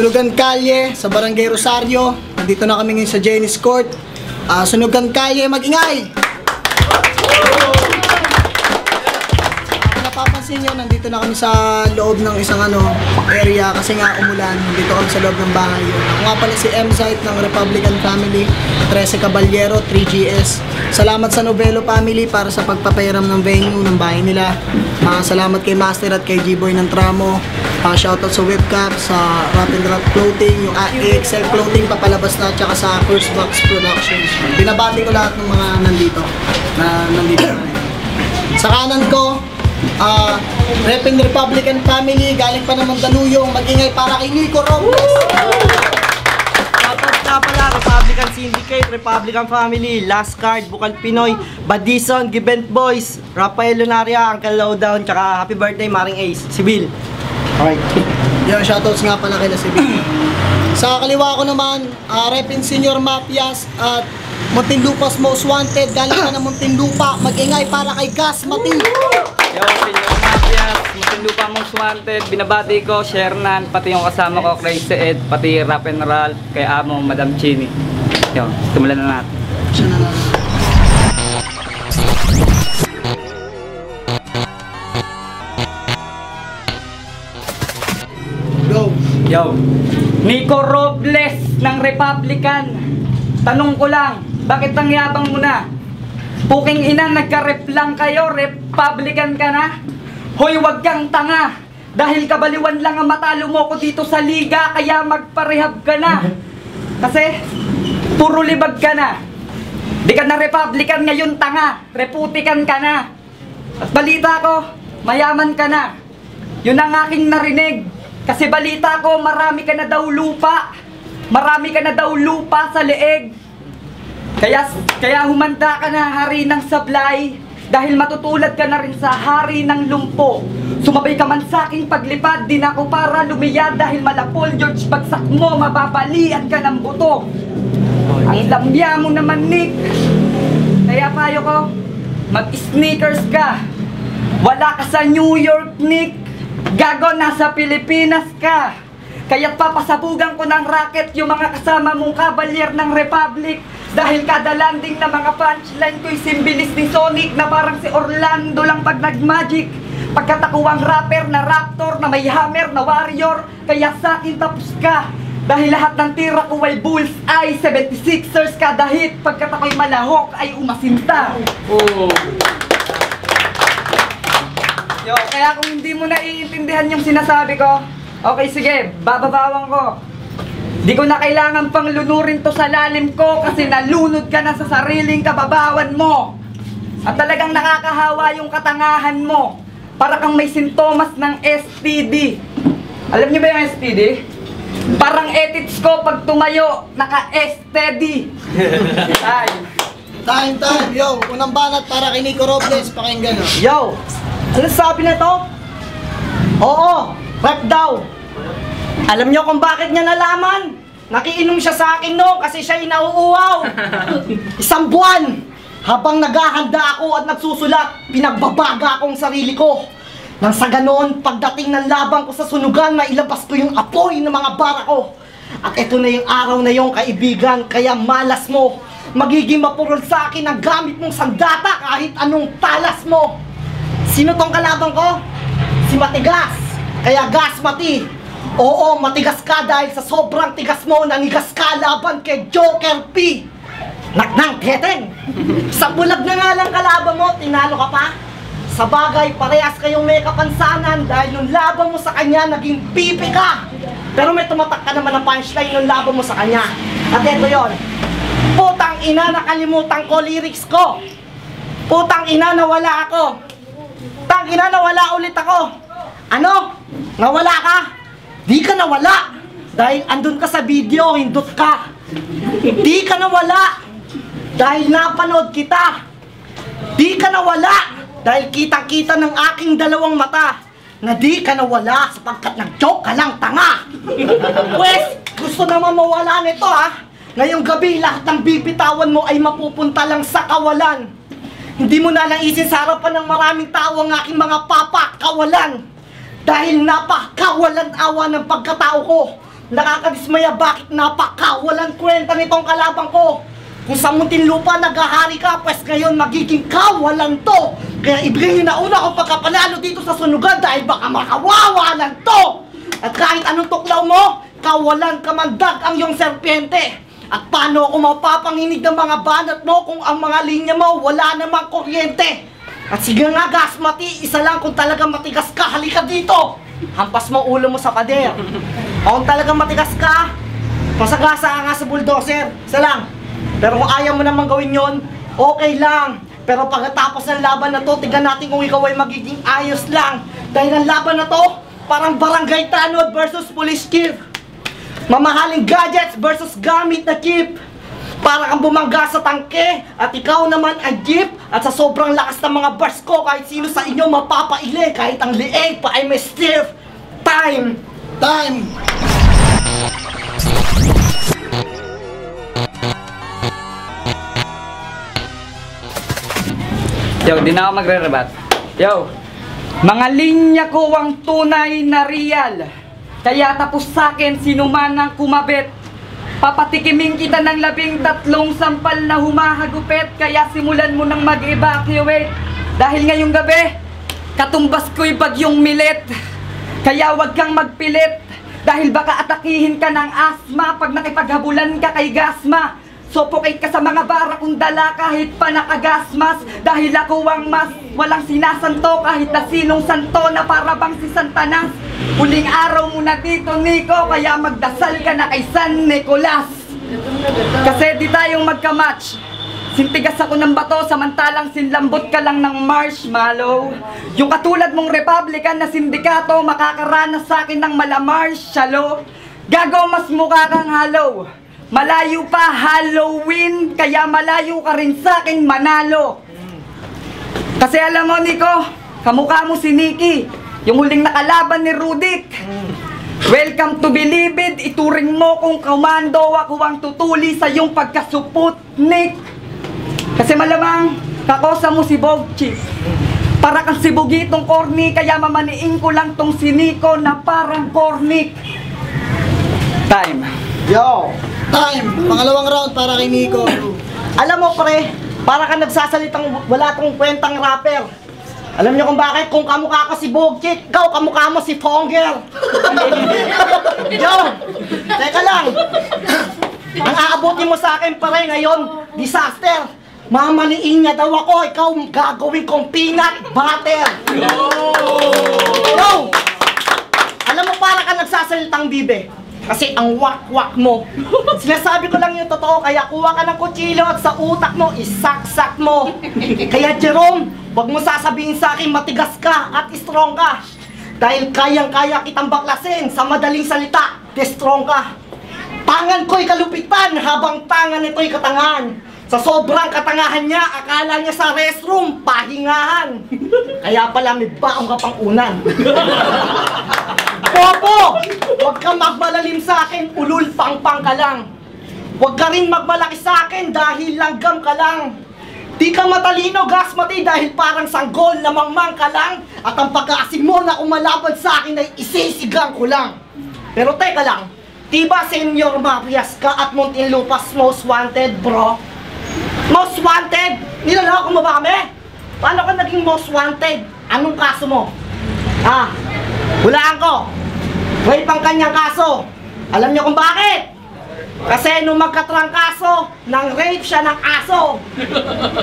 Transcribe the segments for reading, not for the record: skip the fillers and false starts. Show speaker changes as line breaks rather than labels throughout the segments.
Sunugan Kalye sa Barangay Rosario. Nandito na kami ngayon sa Jenny's Court. Sunugan Kalye, mag-ingay! Napapansin nyo, nandito na kami sa loob ng isang area kasi nga umulan. Nandito kami sa loob ng bahay. Ako nga pala si M-Site ng Republican Family, 13 Caballero, 3GS. Salamat sa Novelo Family para sa pagpapairam ng venue ng bahay nila. Salamat kay Master at kay G-Boy ng Tramo. Shoutout sa Webcap, sa Rap and Rap Clothing, yung AXL Clothing papalabas na, tsaka sa First Box Productions. Binabati ko lahat ng mga nandito. Sa kanan ko, Repin Republican Family, galing pa naman Daluyong, mag-ingay para kay Nico Robles.
Shoutout na pala, Republican Syndicate, Republican Family, Last Card, Bukal Pinoy, Badison, Gibent Boys, Rafael Lunaria, Uncle Lowdown, tsaka happy birthday Maring Ace, si Bill. Alright.
Yung shoutouts nga pala kay Sibil. Sa kaliwa ko naman, Repin Senior Mafias at Muntinlupa's Most Wanted, galing pa ng Muntinlupa, mag-ingay para kay Gas Mati.
Yo, Senior Mafias, Muntinlupa Most Wanted, binabati ko, Shernan, pati yung kasama ko, Crazy Ed, pati Rap and Roll, kay Amo, Madam Chini. Yo, simulan na natin. Yo, Nico Robles ng Republican. Tanong ko lang, bakit ang yabang mo na? Puking ina, nagka-rep lang kayo, Republican ka na? Hoy, wag kang tanga. Dahil kabaliwan lang ang matalo mo ko dito sa liga, kaya magparehab ka na. Kasi, puro libag ka na. Di ka na Republican ngayon, tanga. Republican ka na. At balita ko, mayaman ka na. Yun ang aking narinig. Kasi balita ko, marami ka na daw lupa. Marami ka na daw lupa sa leeg. Kaya humanda ka na, hari ng sablay. Dahil matutulad ka na rin sa hari ng lumpo. Sumabay ka man sa aking paglipad, din ako para lumiyad. Dahil malapol, George, bagsak mo, mababalian ka ng buto. Ang lambya mo naman, Nick. Kaya payo ko, mag-sneakers ka. Wala ka sa New York, Nick. Gago, nasa Pilipinas ka. Kaya't papasabugan ko ng racket yung mga kasama mong kabalyer ng Republic. Dahil kada landing na mga punchline ko'y simbilis ni Sonic na parang si Orlando lang pag nag-magic. Pagkatakuwang rapper na raptor na may hammer na warrior. Kaya sa'kin tapos ka. Dahil lahat ng tira ko ay bulls ay 76ers kada hit. Pagkat ako'y malahok ay umasinta. Oh. Yo, kaya kung hindi mo naiintindihan yung sinasabi ko, okay, sige, bababawang ko. Di ko na kailangan pang lunurin to sa lalim ko kasi nalunod ka na sa sariling kababawan mo. At talagang nakakahawa yung katangahan mo. Para kang may sintomas ng STD. Alam niyo ba yung STD? Parang ethics ko pag tumayo, naka-STD.
Time, yo, unang banat para kay Nico Robles, pakinggan o.
Yo! Ano sabi na to? Oo, rap daw. Alam nyo kung bakit niya nalaman? Nakiinom siya sa akin no, kasi siya inauuwaw. Isang buwan, habang naghahanda ako at nagsusulat, pinagbabaga akong sarili ko. Nang sa ganoon, pagdating ng laban ko sa sunugan, mailabas ko yung apoy ng mga bara ko. At eto na yung araw na yung kaibigan, kaya malas mo. Magiging mapurol sa akin ang gamit mong sandata kahit anong talas mo. Sino tong kalaban ko? Si Matigas. Kaya Gas Mati. Oo, matigas ka dahil sa sobrang tigas mo, nanigas ka laban kay Joker P. Naknang keteng. Sa bulag na nga lang kalaban mo, tinalo ka pa. Sa bagay, parehas kayong may kapansanan dahil nung laban mo sa kanya, naging pipi ka. Pero may tumatak ka naman ng punchline nung laban mo sa kanya. At eto yun. Putang ina, nakalimutan ko lyrics ko. Putang ina, nawala ako. Tangina, nawala ulit ako. Ano? Nawala ka? Di ka nawala. Dahil andun ka sa video, hindot ka. Di ka nawala. Dahil napanood kita. Di ka nawala. Dahil kitang-kita ng aking dalawang mata. Na di ka nawala sapagkat nag-joke ka lang, tanga. Pwes, gusto naman mawala nito ha. Ngayong gabi, lahat ng bibitawan mo ay mapupunta lang sa kawalan. Hindi mo na lang isin sa harapan ng maraming tao ang aking mga papa, kawalan. Dahil napakawalan awa ng pagkatao ko. nakakadismaya bakit napakawalan kwenta nitong kalabang ko. Kung sa Muntinlupa naghahari ka, pues ngayon magiging kawalan to. Kaya ibigay na una kong pagkapanalo dito sa sunugan dahil baka makawawalan to. At kahit anong tuklaw mo, kawalan kamandag ang iyong serpiente. At paano ako mapapanginig ng mga banat mo kung ang mga linya mo wala namang kuryente? At sige nga Gasmati, isa lang kung talagang matigas ka, halika dito. Hampas mo ulo mo sa pader. Kung talagang matigas ka, masagasa nga sa bulldozer. Isa lang. Pero kung ayaw mo naman gawin yon, okay lang. Pero pagkatapos ng laban na to, tignan natin kung ikaw ay magiging ayos lang. Dahil ang laban na to, parang barangay tanod versus police chief. Mamahaling gadgets versus gamit na jeep. Para kang bumangga sa tangke at ikaw naman ay jeep. At sa sobrang lakas ng mga bars ko, kahit sino sa inyo mapapaili. Kahit ang lieg pa ay may stiff. Time!
Time!
Yo, di na ako magre-rebat. Yo, mga linya ko ang tunay na real. Kaya tapos sa'kin sino man ang kumabit. Papatikimin kita ng 13 sampal na humahagupit. Kaya simulan mo nang mag-evacuate. Dahil ngayong gabi, katumbas ko'y bagyong milit. Kaya wag kang magpilit. Dahil baka atakihin ka ng asma pag nakipaghabulan ka kay Gasma. Suffocate ka sa mga bara kung dala kahit pa nakagasmas. Dahil ako ang mas walang sinasanto kahit na sinong santo na para bang si Santanas. Huling araw mo na dito, Nico, kaya magdasal ka na kay San Nicolas. Kasi di tayong magkamatch. Sintigas ako ng bato samantalang sinlambot ka lang ng marshmallow. Yung katulad mong Republican na sindikato makakaranas sa akin ng malamarshalo. Gago, mas mukha kang halo. Malayo pa Halloween, kaya malayo ka rin sa akin manalo. Kasi alam mo, Nico, kamukha mo si Nikki, yung huling nakalaban ni Rudik. Welcome to Bilibid, ituring mo kung komando, ako ang tutuli sa iyong pagkasuputnik. Kasi malamang, kakosa mo si Bog Chief. Para kang sibugitong corny, kaya mamaniin ko lang tong si Nico na parang cornic. Time.
Yo!
Time! Pangalawang round para kay Nico.
Alam mo pre, para ka nagsasalitang wala tong kwentang rapper. Alam niyo kung bakit? Kung kamukha ka si Bogchik, ikaw kamukha mo si Fonger. Yo! Teka lang. Ang aabutin mo sa akin pare ngayon, disaster. Mamaliin niya daw ako, ikaw gagawin kong peanut butter. Yo! Alam mo para ka nagsasalitang bibe. Kasi ang wak-wak mo. Sinasabi ko lang yung totoo, kaya kuha ka ng kutsilyo at sa utak mo, isaksak mo. Kaya Jerome, wag mo sasabihin sa akin matigas ka at strong ka. Dahil kayang-kaya kitang baklasin sa madaling salita, strong ka. Tangan ko'y kalupitan habang tangan nito'y katangahan. Sa sobrang katangahan niya, akala niya sa restroom, pahingahan. Kaya pala may baong kapangunan. Popo! Huwag kang magmalalim sa akin, ulul pang-pang ka lang. Huwag ka rin magmalaki sa akin dahil langgam ka lang. Di ka matalino, Gasmati, dahil parang sanggol na mangmang ka lang. At ang pagkaasim mo na umalaban sa akin ay isisigang ko lang. Pero teka lang, di ba Senyor Mafias ka at Muntinlupa's most wanted, bro? Most wanted? Nilalako mo ba kami? Paano ka naging most wanted? Anong kaso mo? Hulaan ko. Wait pang kanyang kaso. Alam niyo kung bakit? Kasi nung magkatrangkaso, nang rape siya ng aso.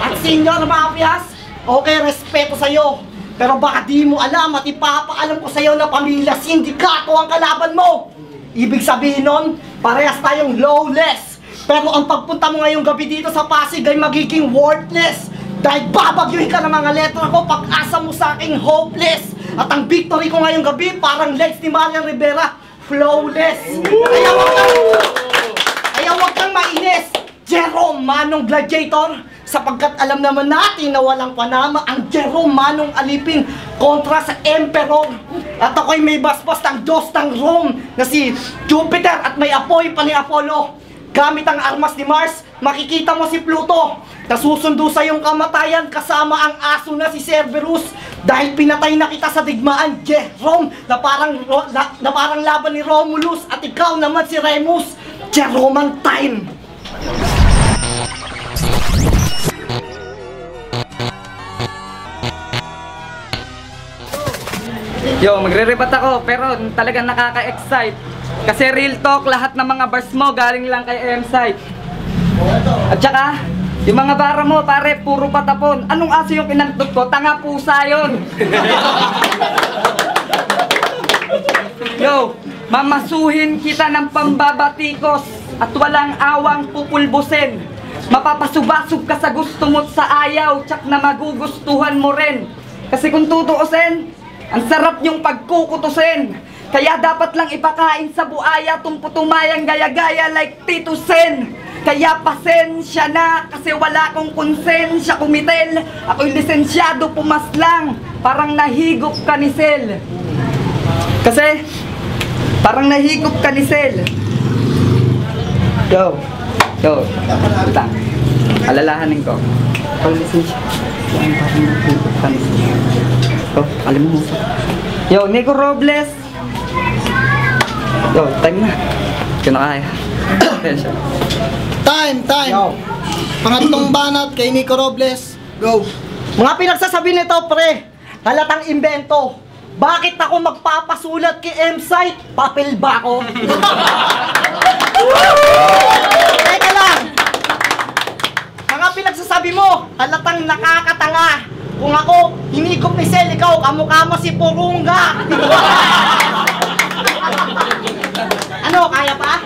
At Senyor Mafias, okay, respeto sa'yo. Pero baka di mo alam at ipapaalam ko sa'yo na pamilya sindikato ang kalaban mo. Ibig sabihin nun, parehas tayong lawless. Pero ang pagpunta mo ngayong gabi dito sa Pasig ay magiging worthless. Dahil babagyuhin ka ng mga letra ko, pag-asa mo sa aking hopeless. At ang victory ko ngayong gabi, parang legs ni Marian Rivera, flawless. Kaya wag kang mainis, Jerome Manong Gladiator. Sapagkat alam naman natin na walang panama ang Jerome Manong Alipin kontra sa Emperor. At ako'y may basbas ng Diyos ng Rome na si Jupiter at may apoy pa ni Apollo. Gamit ang armas ni Mars, makikita mo si Pluto. Nasusundo sa iyong kamatayan kasama ang aso na si Cerberus. Dahil pinatay na kita sa digmaan, Jerome, na parang laban ni Romulus, at ikaw naman si Remus, Jerome time.
Yo, magre-rebat ako pero talagang nakaka-excite. Kasi real talk, lahat ng mga bars mo galing lang kay M-Site. At saka, yung mga bara mo, pare, puro patapon. Anong aso yung kinantot ko? Tanga pusa yun. Yo, mamasuhin kita ng pambabatikos at walang awang pupulbusin. Mapapasubasog ka sa gusto mo't sa ayaw, tsak na magugustuhan mo rin. Kasi kung tutuusin, ang sarap niyong pagkukutusin. Kaya dapat lang ipakain sa buaya tumputumayang gaya-gaya like Tito Sen. Kaya pasensya na kasi wala akong konsensya kumitel. Ako'y lisensyado pumaslang, parang nahigop ka ni Sel. Kasi parang nahigop ka ni Sel. Yo, ito. Alalahanin ko. Ako'y lisensyado, parang nahigop ka ni Sel. Oh, alam mo. Yo, Nico Robles. Yo, time na. Kaya na kaya.
Time.
Yo.
Pangatlong banat kay Nico Robles. Go.
Mga pinagsasabi nito, pre, halatang imbento. Bakit ako magpapasulat kay M-Site? Papel ba ako? Teka lang. Mga pinagsasabi mo, halatang nakakatanga. Kung ako, hinikop ni Sel, ikaw, kamukha mo si Purunga. Ano, kaya pa?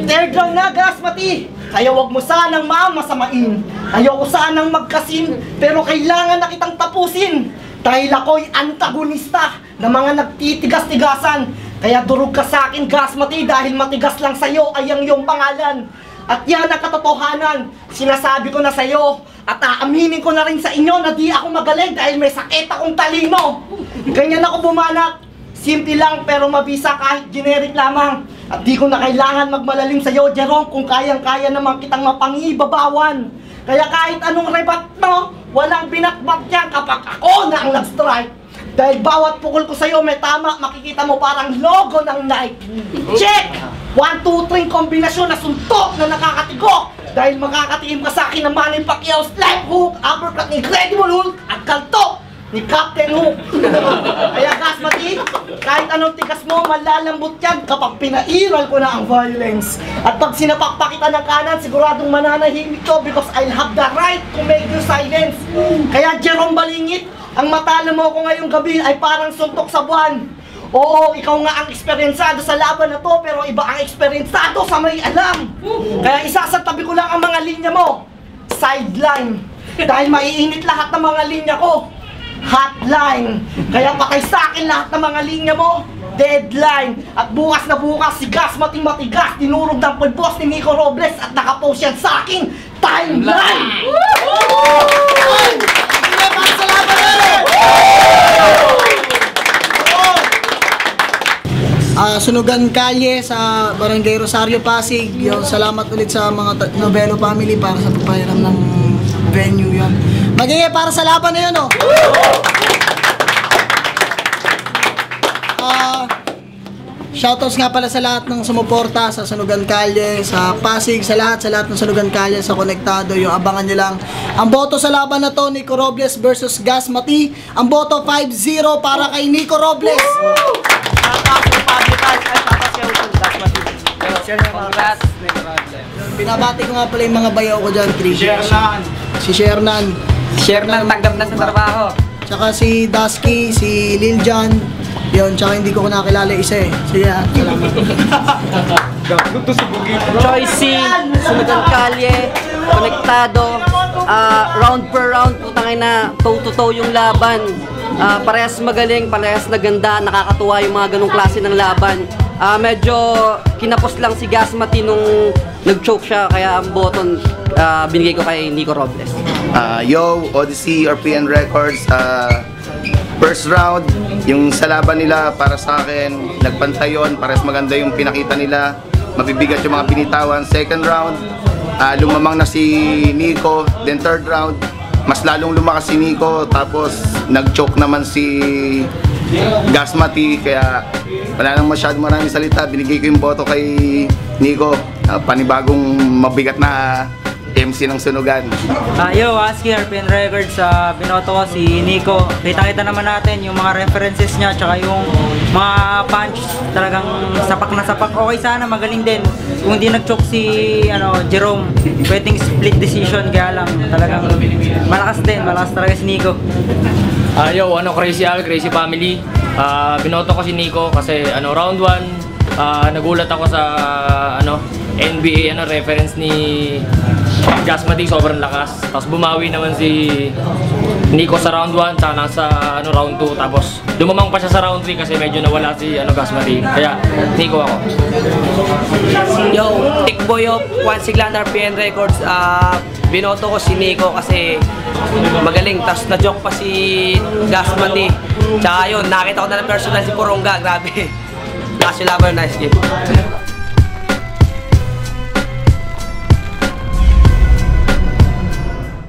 Third round na, Gasmati. Kaya wag mo sanang masamain. Ayoko sanang magkasin, pero kailangan na kitang tapusin. Dahil ako'y antagonista ng mga nagtitigas-tigasan. Kaya durog ka sa akin, Gasmati, dahil matigas lang sa'yo ay ang iyong pangalan. At yan ang katotohanan, sinasabi ko na sa'yo. At aaminin ko na rin sa inyo na di ako magaling dahil may sakit akong talino. Ganyan ako bumanat. Simple lang pero mabisa kahit generic lamang. At di ko na kailangan magmalalim sa'yo, Jerome, kung kayang-kaya naman kitang mapangibabawan. Kaya kahit anong rebat mo, walang binakbak yan kapag ako na ang nag-strike. Dahil bawat pukul ko sa'yo may tama, makikita mo parang logo ng Nike. Check! 1, 2, 3 kombinasyon na suntok na nakakatigo. Dahil makakatiim ka sa akin ng Manny Pacquiao's live hook, uppercut ni Incredible Hulk, at kalto ni Captain Hook. Kaya Gasmati, kahit anong tigas mo, malalambot yan kapag pinairal ko na ang violence. At pag sinapakpak kita ng kanan, siguradong mananahimik to because I'll have the right to make you silence. Kaya Jerome Balingit, ang matalo mo ko ngayong gabi ay parang suntok sa buwan. Oo, ikaw nga ang eksperyensado sa laban na to, pero iba ang eksperyensado sa may alam. Kaya isasantabi ko lang ang mga linya mo. Sideline. Dahil maiinit lahat ng mga linya ko. Hotline. Kaya patay sa akin lahat ng mga linya mo. Deadline. At bukas na bukas, si Gasmati matigas, tinurog ng pulbos ni Nico Robles at nakapost yan sa aking timeline.
Sunugan Kalye sa Barangay Rosario, Pasig. Yung salamat ulit sa mga Novelo family para sa pagpahiram ng venue yon. Magiging para sa laban na yun, oh. Shoutouts nga pala sa lahat ng sumuporta sa Sunugan Kalye, sa Pasig, sa lahat ng Sunugan Kalye, sa Konektado. Yung abangan nyo lang. Ang boto sa laban na to, Nico Robles versus Gasmati. Ang boto 5-0 para kay Nico Robles.
Congrats.
Binabati ko nga pala yung mga bayaw ko dyan, 3 Si Shernan.
Shernan tanggap na sa trabaho.
Tsaka si Dusky, si Liljan. Yun, tsaka hindi ko nakilala isa eh. Sige, salamat.
Choicy, Sunugan Kalye, Konektado, round per round, putangin na toe-to-toe yung laban. Parehas magaling, parehas na ganda, nakakatuwa yung mga ganong klase ng laban. Medyo kinapos lang si Gasmati nung nag-choke siya, kaya ang button binigay ko kay Nico Robles.
Yo, Odyssey, RPN Records, first round, yung sa laban nila para sa akin, nagpantay yun, parehas maganda yung pinakita nila, mabibigat yung mga binitawan. Second round, lumamang na si Nico, then third round, mas lalong lumakas si Nico, tapos nag-choke naman si Gasmati, kaya wala nang maraming salita. Binigay ko yung boto kay Nico, panibagong mabigat na MC ng sunugan.
Yo, ASCII RPN Records, binoto ko si Nico. Kita-kita naman natin yung mga references niya, tsaka yung mga punch, talagang sapak na sapak. Okay sana, magaling din. Kung hindi nag-choke si Jerome, pwedeng split decision, kaya lang talagang malakas din, malakas talaga si Nico.
Yo, Crazy Al, Crazy Family. Binoto ko si Nico kasi round 1, nagulat ako sa NBA reference ni Gasmati, sobrang lakas. Tapos bumawi naman si Nico sa round 1, tsaka nasa round 2. Tapos lumamang pa siya sa round 3 kasi medyo nawala si Gasmati. Kaya Nico ako.
Yo, Tikboy of Juan Siglan RPN Records. Binoto ko si Nico kasi magaling. Tapos na-joke pa si Gasmati. Tsaka yun, nakita ko na ng personal si Poronga. Grabe. Last yung laban, nice game.